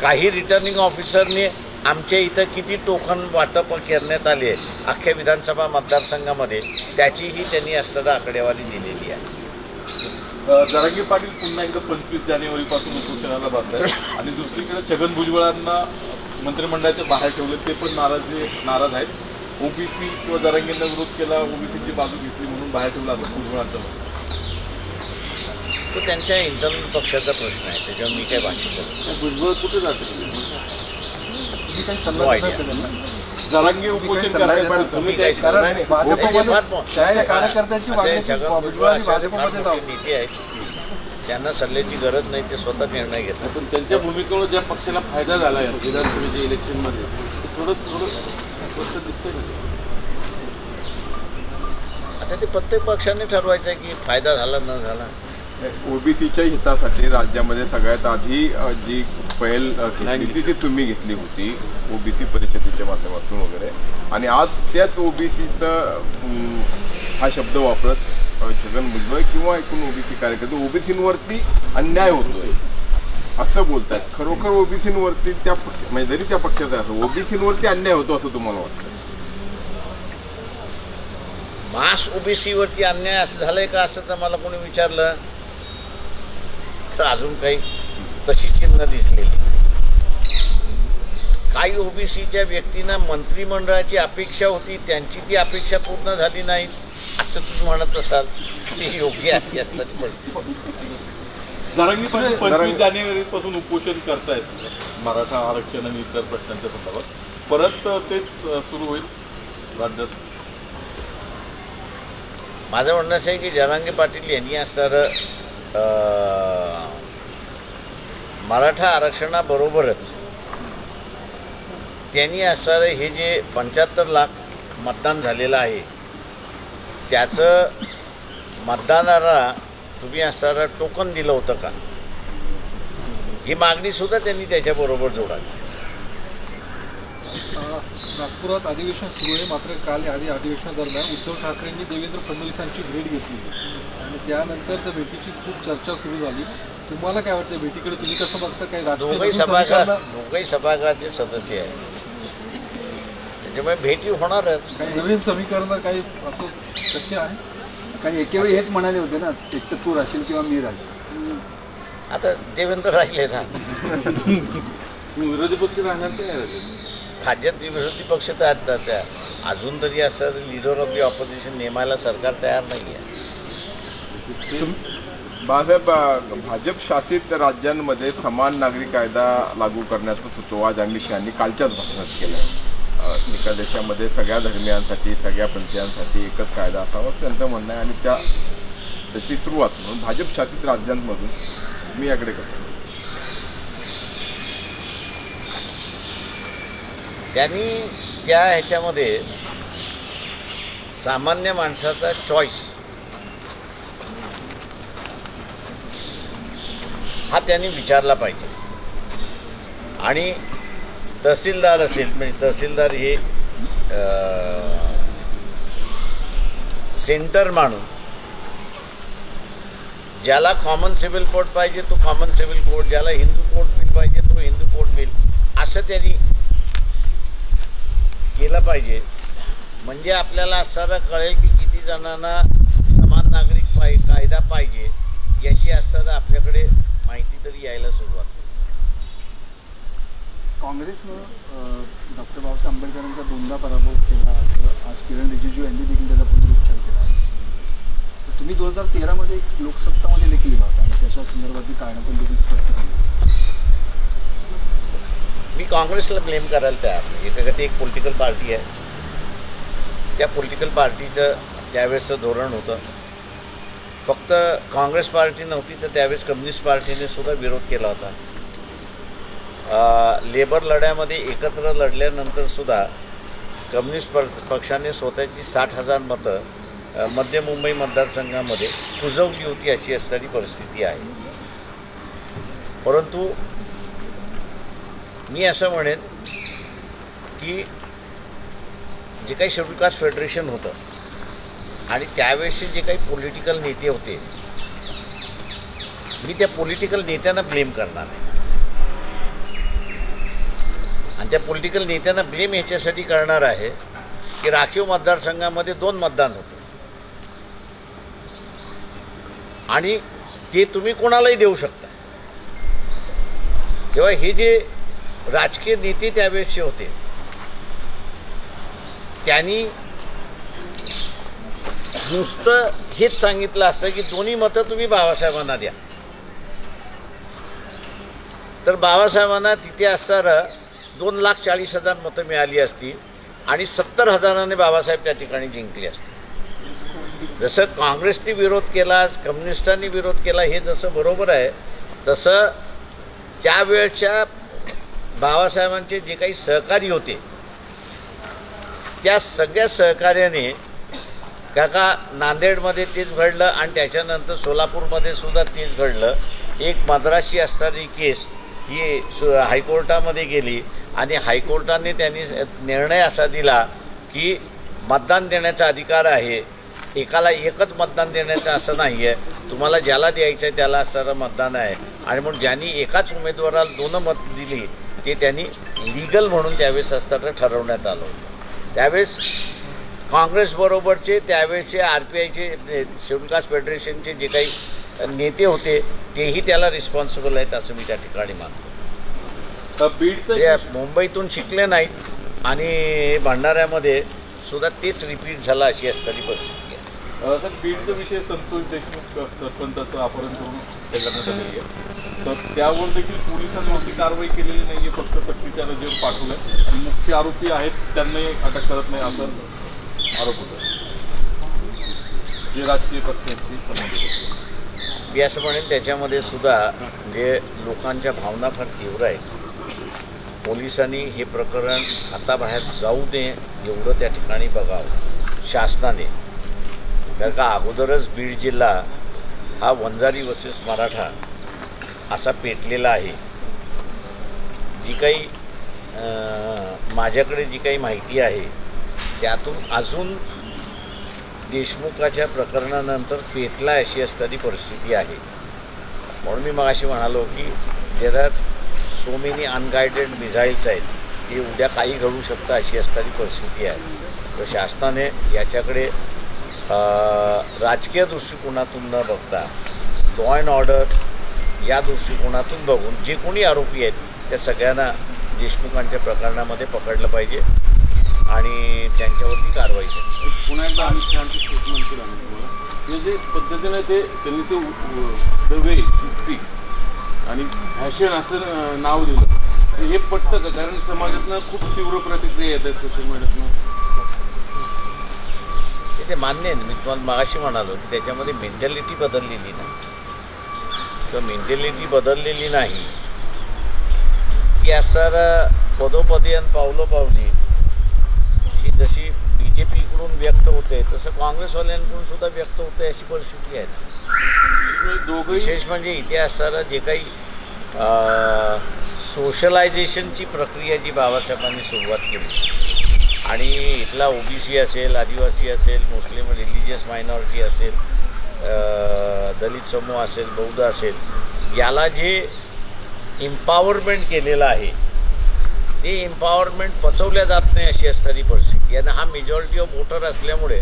काही रिटर्निंग ऑफिसरने आमच्या इथं किती टोकन वाटप करण्यात आले अख्ख्या विधानसभा मतदारसंघामध्ये त्याचीही त्यांनी असताना आकडेवारी दिलेली आहे. जरांगे पाटील पुन्हा एकदा 25 जानेवारीपासून उपोषणाला बसतात आणि दुसरीकडे छगन भुजबळांना मंत्रिमंडळाच्या बाहेर ठेवले, ते पण नाराज आहेत. OBC किंवा जरांगेंना विरोध केला, OBCची बाजू घेतली म्हणून बाहेर ठेवला भुजबळांचा. तो त्यांच्या इंटरनल पक्षाचा प्रश्न आहे, त्याच्यावर मी काय भाष्य करतो. भुजबळ कुठे जाते? जरांगे उपोषण करायला तुम्ही काय नेते आहेत त्यांना सल्ल्याची गरज नाही, ते स्वतः निर्णय घेतात. पण त्यांच्या भूमिकेवर ज्या पक्षाला फायदा झाला आहे विधानसभेच्या इलेक्शनमध्ये थोडं स्पष्ट दिसतंय का? आता ते प्रत्येक पक्षाने ठरवायचं आहे की फायदा झाला न झाला. OBCच्या हितासाठी राज्यामध्ये सगळ्यात आधी जी पहिल घेतली ती तुम्ही घेतली होती OBC परिषदेच्या माध्यमातून वगैरे, आणि आज त्याच OBCचं हा शब्द वापरत छगन भुजबळ किंवा एकूण OBC कार्यकर्ते OBCंवरती अन्याय होतोय असं बोलतात. खरोखर OBCंवरती त्या म्हणजे जरी त्या पक्षाचा असं OBCंवरती अन्याय होतो असं तुम्हाला वाटतं? मास OBCवरती अन्याय असं झालंय का असं तर मला कोणी विचारलं तर अजून काही तशी चिन्ह दिसलेली. काही ओबीसीच्या व्यक्तींना मंत्रिमंडळाची अपेक्षा होती, त्यांची ती अपेक्षा पूर्ण झाली नाही असं तुम्ही म्हणत असाल ते योग्य आहे. जरांगी पाटील 25 जानेवारीपासून उपोषण करतायत मराठा आरक्षण आणि इतर प्रश्नांच्या संदर्भात. परत तेच सुरू होईल राज्यात. माझं म्हणणं असं आहे की जरांगे पाटील यांनी असणारं मराठा आरक्षणाबरोबरच त्यांनी असणारं हे जे 75 लाख मतदान झालेलं आहे त्याचं मतदानाला तुम्ही असणारं टोकन दिलं होतं का, ही मागणीसुद्धा त्यांनी त्याच्याबरोबर जोडावी. नागपुरात अधिवेशन सुरू आहे, मात्र काल या अधिवेशनादरम्यान उद्धव ठाकरेंनी देवेंद्र फडणवीसांची भेट घेतली आणि त्यानंतर त्या भेटीची खूप चर्चा सुरू झाली. तुम्हाला काय वाटतं भेटीकडे, तुम्ही कसं बघता? काही दोघंही सभागृहाचे सदस्य आहेत, त्याच्यामुळे भेटी होणारच. काही नवीन समीकरण काही असं शक्य आहे? काही एकेवेळी हेच म्हणाले होते ना, एक तर तू राहशील किंवा मी राहील. आता देवेंद्र राहिले ना, विरोधी पक्ष राहणार ते राज्यात विरोधी पक्ष तर त्या अजून तरी असं लिडर ऑफ दी ऑपोजिशन नेमायला सरकार तयार नाही आहे. बाळासाहेब, भाजप शासित राज्यांमध्ये समान नागरी कायदा लागू करण्याचा सुतोवाच अमित शहानी कालच्याच भाषणात केला आहे. एका देशामध्ये सगळ्या धर्मियांसाठी, सगळ्या पंथीयांसाठी एकच कायदा असावा असं त्यांचं म्हणणं आहे आणि त्याची सुरुवात म्हणून भाजप शासित राज्यांमधून मी याकडे कसं त्यांनी त्या ह्याच्यामध्ये सामान्य माणसाचा चॉईस हा त्यांनी विचारला पाहिजे. आणि तहसीलदार असेल, म्हणजे तहसीलदार हे सेंटर मानून ज्याला कॉमन सिव्हिल कोड पाहिजे तो कॉमन सिव्हिल कोड, ज्याला हिंदू कोड बिल पाहिजे तो हिंदू कोड बिल, असं त्यांनी केलं पाहिजे. म्हणजे आपल्याला असणारं कळेल की किती जणांना समान नागरिक कायदा पाहिजे याची असताना आपल्याकडे माहिती तरी यायला सुरुवात. काँग्रेसनं डॉक्टर बाबासाहेब आंबेडकरांचा दोनदा पराभव केला असं आज किरण रिजिजू यांनी देखील त्याचा पुनरुच्चार केला. तुम्ही 2013मध्ये एक लोकसत्तामध्ये लेख लिहिला होता आणि त्याच्या संदर्भातली कारणं पण देखील स्पष्ट केली. मी काँग्रेसला ब्लेम करायला तयार नाही. एक पॉलिटिकल पार्टी आहे, त्या पॉलिटिकल पार्टीचं त्यावेळेसचं धोरण होतं. फक्त काँग्रेस पार्टी नव्हती तर त्यावेळेस कम्युनिस्ट पार्टीने सुद्धा विरोध केला होता. लेबर लढ्यामध्ये एकत्र लढल्यानंतर सुद्धा कम्युनिस्ट पक्षाने स्वतःची 60,000 मतं मध्य मुंबई मतदारसंघामध्ये कुजवली होती अशी असणारी परिस्थिती आहे. परंतु मी असं म्हणेन की जे काही शेड्यूल कास्ट फेडरेशन होतं आणि त्यावेळेसचे जे काही पॉलिटिकल नेते होते, मी त्या पॉलिटिकल नेत्यांना ब्लेम करणार आहे. आणि त्या पॉलिटिकल नेत्यांना ब्लेम याच्यासाठी करणार आहे की राखीव मतदारसंघामध्ये 2 मतदान होतं आणि ते तुम्ही कोणालाही देऊ शकता. तेव्हा हे जे राजकीय नेते त्यावेळेसचे होते त्यांनी नुसतं हेच सांगितलं असं की दोन्ही मतं तुम्ही बाबासाहेबांना द्या, तर बाबासाहेबांना तिथे असणारं 2,40,000 मतं मिळाली असती आणि 70,000ने बाबासाहेब त्या ठिकाणी जिंकले असते. जसं काँग्रेसने विरोध केला, कम्युनिस्टांनी विरोध केला, हे जसं बरोबर आहे तसं त्यावेळच्या बाबासाहेबांचे जे काही सहकारी होते त्या सगळ्या सहकार्याने काका नांदेडमध्ये तेच घडलं आणि त्याच्यानंतर सोलापूरमध्ये सुद्धा तेच घडलं. एक मद्रासी असणारी केस ही हायकोर्टामध्ये गेली आणि हायकोर्टाने त्यांनी निर्णय असा दिला की मतदान देण्याचा अधिकार आहे, एकाला एकच मतदान देण्याचं असं नाही आहे, तुम्हाला ज्याला द्यायचं आहे त्याला असणारं मतदान आहे. आणि म्हणून ज्यांनी एकाच उमेदवाराला 2 मतं दिली ते त्यांनी लिगल म्हणून त्यावेळेस असताना ठरवण्यात आलं होतं. त्यावेळेस काँग्रेसबरोबरचे त्यावेळेसचे RPIचे शेड्यूल कास्ट फेडरेशनचे जे काही नेते होते तेही त्याला रिस्पॉन्सिबल आहेत असं मी त्या ठिकाणी मानतो. बीडचं ते मुंबईतून शिकले नाहीत आणि भंडाऱ्यामध्ये सुद्धा तेच रिपीट झालं अशी असणारी परिस्थिती आहे. सर बीडचा विषय संतोष देशमुख सरपंचाचं अपहरण करून हे करण्यात आलेली आहे. तर त्यावर देखील पोलिसांवरती कारवाई केलेली नाही आहे, फक्त सक्तीच्या रजेवर पाठवलं आणि मुख्य आरोपी आहेत त्यांनाही अटक करत नाही असं आरोप होतो जे राजकीय पक्षांशी संबंधित. मी असं म्हणेन त्याच्यामध्ये सुद्धा म्हणजे लोकांच्या भावना फार तीव्र आहेत. पोलिसांनी हे प्रकरण हाताबाहेर जाऊ नये एवढं त्या ठिकाणी बघावं शासनाने. कारण का अगोदरच बीड जिल्हा हा वंजारी वर्सेस मराठा असा पेटलेला आहे. जी काही माझ्याकडे जी काही माहिती आहे त्यातून अजून देशमुखाच्या प्रकरणानंतर पेटला अशी असणारी परिस्थिती आहे. म्हणून मी मगाशी म्हणालो की देर आर सो मेनी अनगायडेड मिझाईल्स आहेत की उद्या काही घडू शकतं अशी असणारी परिस्थिती आहे. तर शासनाने याच्याकडे राजकीय दृष्टिकोनातून न बघता लॉ अँड ऑर्डर या दृष्टिकोनातून बघून जे कोणी आरोपी आहेत त्या सगळ्यांना देशमुखांच्या प्रकरणामध्ये पकडलं पाहिजे आणि त्यांच्यावरती कारवाई केली. पुन्हा एकदा अमित शहांची स्टेटमेंट केलं आम्ही तुम्हाला म्हणजे जे पद्धतीने त्यांनी ते द वे ही स्पीक्स आणि फॅशन असं नाव दिलं हे पटतं का? कारण समाजातनं खूप तीव्र प्रतिक्रिया येत आहेत सोशल मीडियातनं. ते मान्य आहे. मी तुम्हाला मगाशी म्हणालो की त्याच्यामध्ये मेंटॅलिटी बदललेली नाही. तर मेंटॅलिटी बदललेली नाही ती असणारा पदोपदी आणि पावलोपावली ही जशी BJP-कडून व्यक्त होते तसं काँग्रेसवाल्यांकडून सुद्धा व्यक्त होते अशी परिस्थिती आहे. विशेष म्हणजे इथे असणारा जे काही सोशलायझेशनची प्रक्रिया जी बाबासाहेबांनी सुरुवात केली आणि इथला OBC असेल, आदिवासी असेल, मुस्लिम रिलिजियस मायनॉरिटी असेल, दलित समूह असेल, बौद्ध असेल, याला जे एम्पॉवरमेंट केलेलं आहे ते एम्पॉवरमेंट पचवल्या जात नाही अशी असणारी परिस्थिती. आणि हा मेजॉरिटी ऑफ वोटर असल्यामुळे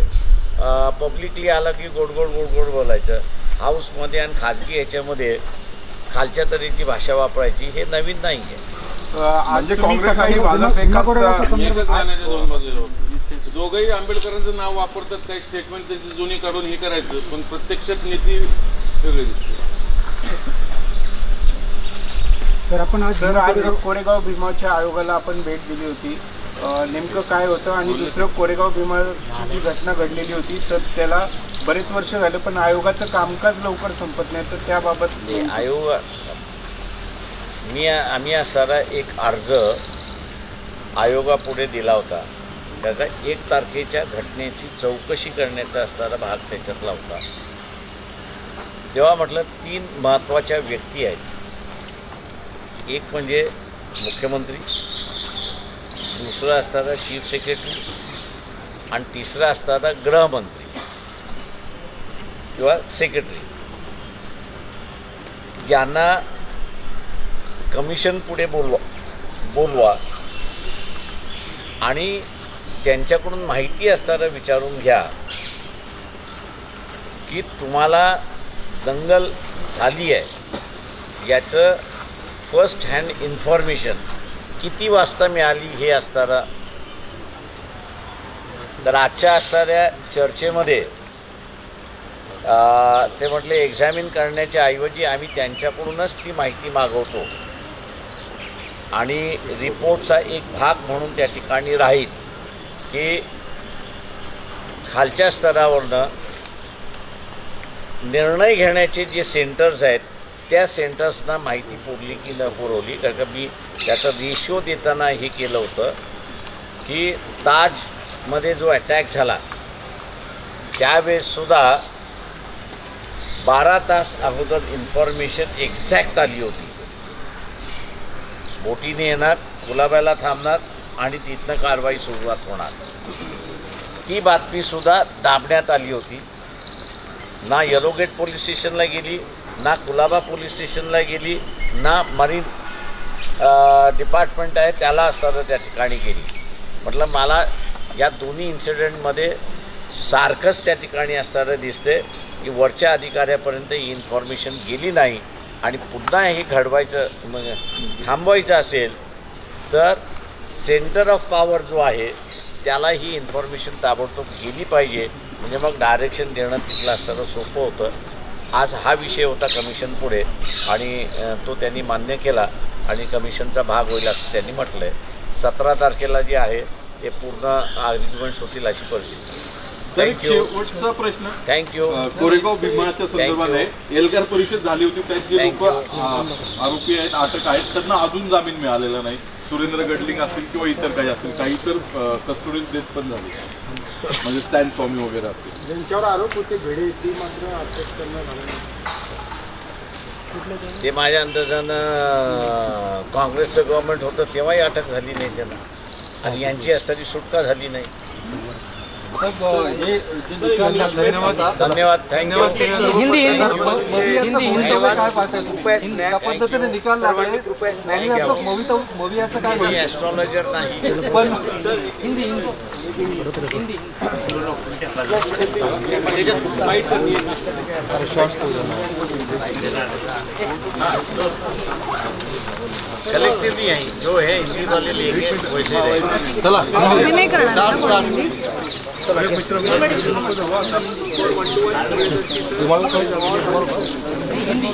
पब्लिकली आला की गोड गोड बोलायचं, हाऊसमध्ये आणि खाजगी ह्याच्यामध्ये खालच्या तऱ्हेची भाषा वापरायची हे नवीन नाही आहे. म्हणजे काँग्रेस आणि भाजप दोघंही आंबेडकरांचं नाव वापरतात, काही स्टेटमेंट त्याची जुनी काढून हे करायचं, पण प्रत्यक्षात नीती वेगळी दिसते. तर आपण आज कोरेगाव भीमाच्या आयोगाला आपण भेट दिली होती. नेमकं काय होतं आणि दुसरं कोरेगाव भीमाची जी घटना घडलेली होती तर त्याला बरेच वर्ष झाले पण आयोगाचं कामकाज लवकर संपत नाही, तर त्याबाबत आम्ही असणारा एक अर्ज आयोगापुढे दिला होता. त्याचा 1 तारखेच्या घटनेची चौकशी करण्याचा असणारा भाग त्याच्यातला होता. तेव्हा म्हटलं 3 महत्त्वाच्या व्यक्ती आहेत. एक म्हणजे मुख्यमंत्री, दुसरा असणारा चीफ सेक्रेटरी आणि तिसरा असणारा गृहमंत्री किंवा सेक्रेटरी. यांना कमिशन पुढे बोलवा आणि त्यांच्याकडून माहिती असणारं विचारून घ्या की तुम्हाला दंगल झाली आहे याचं फर्स्ट हँड इन्फॉर्मेशन किती वाजता मिळाली हे असणारा. तर आजच्या असणाऱ्या चर्चेमध्ये ते म्हटले एक्झामिन करण्याच्या ऐवजी आम्ही त्यांच्याकडूनच ती माहिती मागवतो आणि रिपोर्टचा एक भाग म्हणून त्या ठिकाणी राहील की खालच्या स्तरावरनं निर्णय घेण्याचे जे सेंटर्स आहेत त्या सेंटर्सना माहिती पुरली की न पुरवली. कारण का मी त्याचा रेशो देताना हे केलं होतं की ताजमध्ये जो अटॅक झाला त्यावेळेससुद्धा 12 तास अगोदर इन्फॉर्मेशन एक्झॅक्ट आली होती. बोटीने येणार, कुलाब्याला थांबणार आणि तिथनं कारवाई सुरुवात होणार. ती बातमीसुद्धा दाबण्यात आली होती. ना येलोगेट पोलीस स्टेशनला गेली, ना कुलाबा पोलीस स्टेशनला गेली, ना मरीन डिपार्टमेंट आहे त्याला असताना त्या ठिकाणी गेली. म्हटलं मला या दोन्ही इन्सिडेंटमध्ये सारखंच त्या ठिकाणी असताना दिसते की वरच्या अधिकाऱ्यापर्यंत ही इन्फॉर्मेशन गेली नाही आणि पुन्हा हे घडवायचं थांबवायचं असेल तर सेंटर ऑफ पॉवर जो आहे त्याला ही इन्फॉर्मेशन ताबडतोब गेली पाहिजे, म्हणजे मग डायरेक्शन देणं तिथलं असताना सोपं होतं. आज हा विषय होता कमिशन पुढे आणि तो त्यांनी मान्य केला आणि कमिशनचा भाग होईल असं त्यांनी म्हटलं आहे. 17 तारखेला जे आहे ते पूर्ण आर्ग्युमेंट्स होतील अशी परिस्थिती. थँक्यू. शेवटचा प्रश्न थँक्यू. कोरेगाव भीमाच्या संदर्भाने एल्गार परिषद झाली होती, त्यात जे लोक आरोपी आहेत, अटक आहेत, त्यांना अजून जामीन मिळालेला नाही. सुरेंद्र गडलिंग असतील किंवा इतर काही असतील, काही तर कस्टोडियल डेथ पण झाली, म्हणजे स्टॅन स्वामी वगैरे असतील. ज्यांच्यावर आरोप होते भेडे ती मात्र अटक करण्यात आली नाही. ते माझ्या अंदाजानं काँग्रेसचं गव्हर्नमेंट होतं तेव्हाही अटक झाली नाही त्यांना, आणि यांची असताना सुटका झाली नाही. धन्यवाद. थँक्यू. हिंदी त्या पद्धतीने निकाल लागले आणि याचं मवियाचं काय मी ॲस्ट्रॉलॉजर नाही. पण कलेक्टिवली है जो है हिंदी वाले लेंगे वैसे रहेगा. चला नाही करणार ना हिंदी.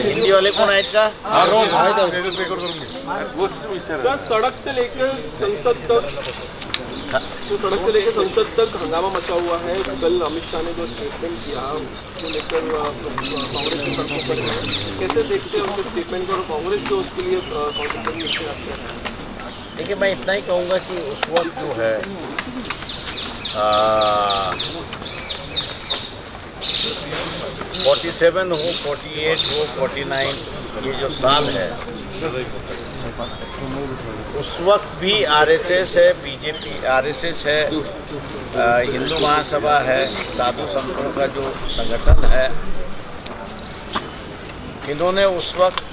हिंदी वाले कौन आहेत का? सड़क से लेकर संसद तक हंगामा मचा हुआ है. कल अमित शाह ने जो स्टेटमेंट किया उसको लेकर कांग्रेस की सड़कों पर कैसे देखते हैं उनके स्टेटमेंट को, और कांग्रेस जो उसके लिए कॉन्सिक्वेंस रखते हैं? देखिए, मैं इतना ही कहूँगा कि उस वक्त जो है 47 हो, 48 हो, 49 ये जो साल है, उस वक्त भी आरएसएस है, बीजेपी आरएसएस है, हिंदू महासभा है, साधु संतों का जो संगठन है, इन्होंने उस वक्त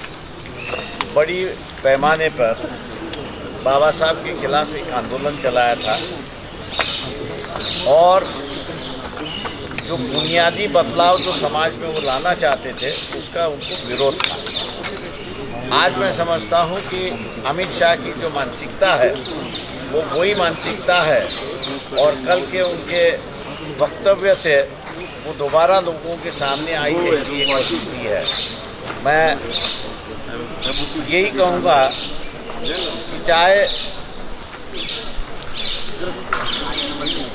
बड़ी पैमाने पर बाबा साहब के खिलाफ एक आंदोलन चलाया था और जो बुनियादी बदलाव जो समाज में वो लाना चाहते थे उसका उनको विरोध था. आज मैं समझता हूँ कि अमित शाह की जो मानसिकता है वो वही मानसिकता है और कल के उनके वक्तव्य से वो दोबारा लोगों के सामने आई ऐसी एक स्थिति है. मैं यही कहूँगा कि चाहे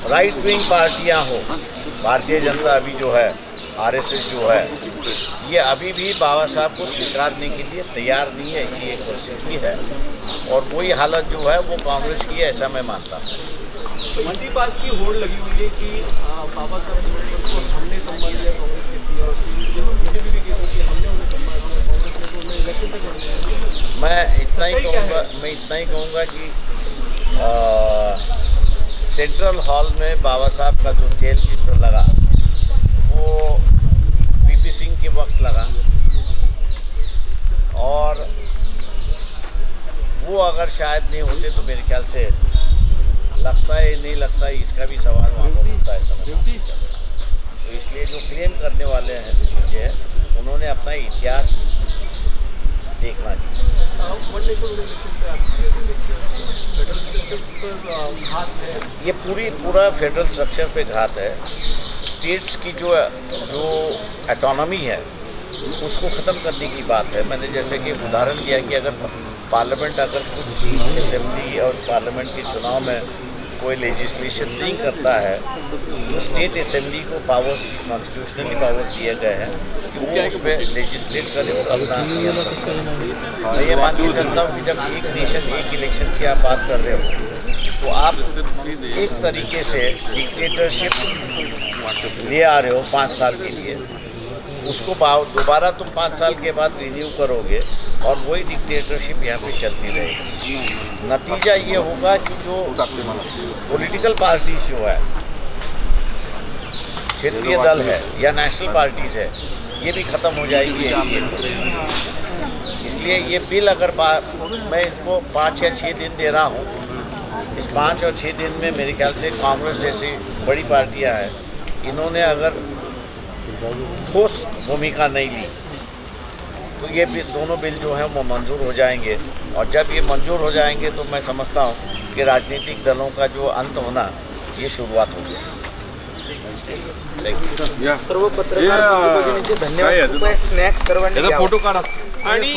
राइट विंग पार्टियां हो, भारतीय जनता अभी जो है, आरएसएस जो है, ये अभी भी बाबा साहब को स्वीकारने के लिए तैयार नहीं है. ऐसी एक परिस्थिति है और वही हालत जो है वो कांग्रेस की है, ऐसा मैं मानता हूँ. तो इसी बात की होड़ लगी हुई है कि बाबा साहब को हमने संभाल लिया, कांग्रेस ने किया, और बीजेपी भी कहती है कि हमने उन्हें संभाल लिया, कांग्रेस ने तो उन्हें इलेक्शन तक लड़ने दिया. मैं इतना ही कहूँगा कि सेंट्रल हॉल में बाबा साहब का जो जेल चित्र लगा वो पीपी सिंह के वक्त लगा, और वो अगर शायद नहीं होते तो मेरे ख्याल से लगता है नहीं लगता है इसका भी सवाल वहाँ पर होता है समझ. तो इसलिए जो क्लेम करने वाले हैं उन्होंने अपना इतिहास देखना चाहिए. ये पूरा फेडरल स्ट्रक्चर पे घात है. स्टेट्स की जो ऑटोनॉमी है उसको ख़त्म करने की बात है. मैंने जैसे कि उदाहरण दिया कि अगर पार्लियामेंट अगर कुछ असेंबली और पार्लियामेंट के चुनाव में कोई लेजिस्लेशन नहीं करता है तो स्टेट असेंबली को पावर्स, कॉन्स्टिट्यूशनली पावर्स दिए गए हैं कि वो उस पर लेजिस्लेट करे और अपना नियंत्रण करे. मैं ये मान के चलता हूँ कि जब एक नेशन एक इलेक्शन की आप बात कर रहे हो तो आप एक तरीके से डिक्टेटरशिप ले आ रहे हो 5 साल के लिए. उसको दोबारा तुम 5 साल के बाद रिन्यू करोगे और वही डिक्टेटरशिप यहाँ पे चलती रहेगी. नतीजा ये होगा कि जो पॉलिटिकल पार्टीज जो है, क्षेत्रीय दल है या नेशनल पार्टीज है, ये भी ख़त्म हो जाएगी. इसलिए ये बिल अगर मैं इनको 5 या 6 दिन दे रहा हूँ, इस 5 और 6 दिन में मेरे ख्याल से कांग्रेस जैसी बड़ी पार्टियाँ हैं, इन्होंने अगर ठोस भूमिका नहीं ली तो ये दोनों बिल जो हैं वो मंजूर हो जाएंगे, और जब ये मंजूर हो जाएंगे तो मैं समझता हूँ कि राजनीतिक दलों का जो अंत होना ये शुरुआत हो जाएगी। सर्व पत्रकार भगिनींचे धन्यवाद. स्नॅक्स सर्वांनी फोटो काढा. आणि